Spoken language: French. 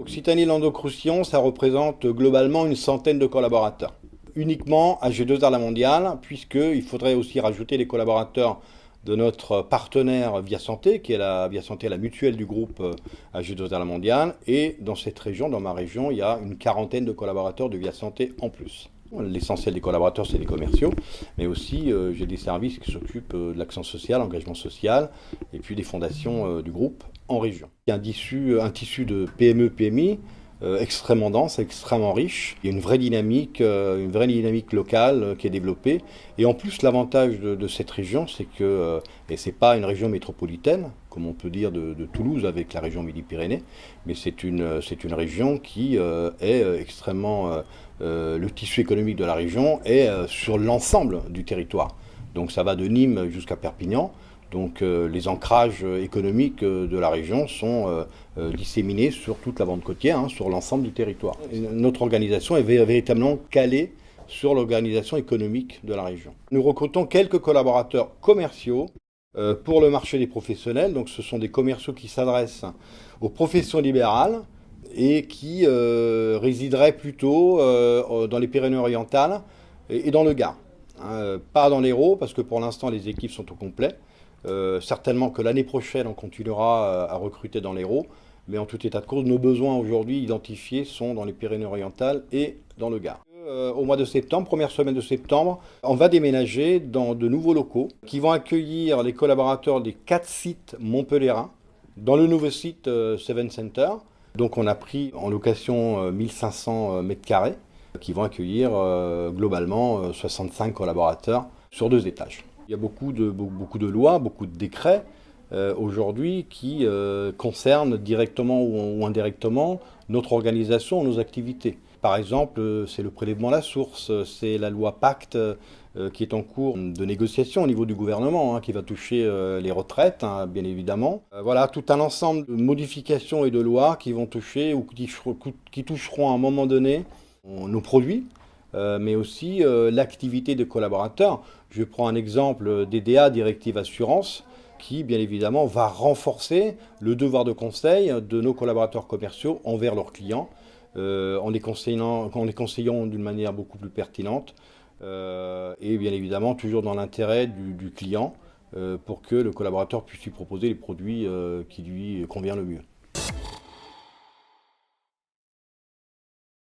Occitanie-Languedoc-Roussillon, ça représente globalement une centaine de collaborateurs. Uniquement à G2R La Mondiale, puisqu'il faudrait aussi rajouter les collaborateurs de notre partenaire Via Santé, qui est la Via Santé, la mutuelle du groupe AG2R La Mondiale. Et dans cette région, dans ma région, il y a une quarantaine de collaborateurs de Via Santé en plus. L'essentiel des collaborateurs, c'est les commerciaux, mais aussi j'ai des services qui s'occupent de l'action sociale, engagement social, et puis des fondations du groupe en région. Il y a un tissu de PME-PMI extrêmement dense, extrêmement riche. Il y a une vraie dynamique locale qui est développée. Et en plus, l'avantage de cette région, c'est que, et c'est pas une région métropolitaine, comme on peut dire de Toulouse avec la région Midi-Pyrénées, mais c'est une région qui est extrêmement... le tissu économique de la région est sur l'ensemble du territoire. Donc ça va de Nîmes jusqu'à Perpignan. Donc les ancrages économiques de la région sont disséminés sur toute la bande côtière, sur l'ensemble du territoire. Et notre organisation est véritablement calée sur l'organisation économique de la région. Nous recrutons quelques collaborateurs commerciaux pour le marché des professionnels. Donc ce sont des commerciaux qui s'adressent aux professions libérales et qui résideraient plutôt dans les Pyrénées-Orientales et dans le Gard. Pas dans l'Hérault, parce que pour l'instant les équipes sont au complet. Certainement que l'année prochaine, on continuera à recruter dans l'Hérault, mais en tout état de cause, nos besoins aujourd'hui identifiés sont dans les Pyrénées-Orientales et dans le Gard. Au mois de septembre, première semaine de septembre, on va déménager dans de nouveaux locaux qui vont accueillir les collaborateurs des 4 sites montpelliérains dans le nouveau site Seven Center. Donc on a pris en location 1500 m² qui vont accueillir globalement 65 collaborateurs sur 2 étages. Il y a beaucoup de lois, beaucoup de décrets aujourd'hui qui concernent directement ou indirectement notre organisation, nos activités. Par exemple, c'est le prélèvement à la source, c'est la loi Pacte qui est en cours de négociation au niveau du gouvernement, qui va toucher les retraites, bien évidemment. Voilà, tout un ensemble de modifications et de lois qui vont toucher ou qui toucheront à un moment donné nos produits. Mais aussi l'activité des collaborateurs. Je prends un exemple DDA, Directive Assurance, qui bien évidemment va renforcer le devoir de conseil de nos collaborateurs commerciaux envers leurs clients, en les conseillant d'une manière beaucoup plus pertinente et bien évidemment toujours dans l'intérêt du client pour que le collaborateur puisse lui proposer les produits qui lui conviennent le mieux.